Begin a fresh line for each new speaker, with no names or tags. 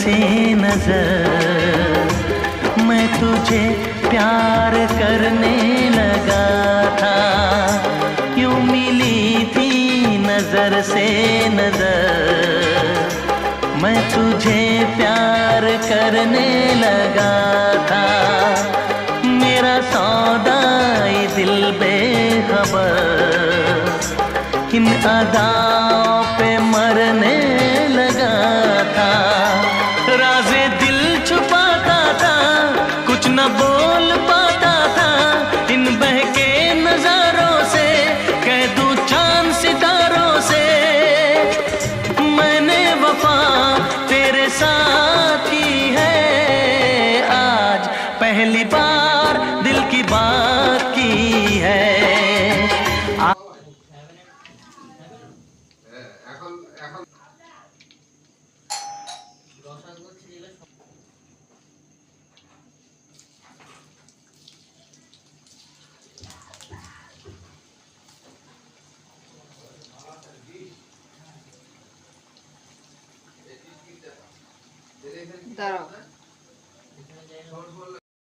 सी नजर, मैं तुझे प्यार करने लगा था। यूं मिली थी नजर से नजर, मैं तुझे प्यार करने लगा था। मेरा सौदा ये दिल बेखबर इन अदाओं पे मरने लगा था। राज़े दिल छुपाता था, कुछ न बोल पाता था। इन बहके नजारों से कह दूं चांद सितारों से, मैंने वफा तेरे साथ की है। आज पहली बार दिल की बात की है।
দাঁড়াও।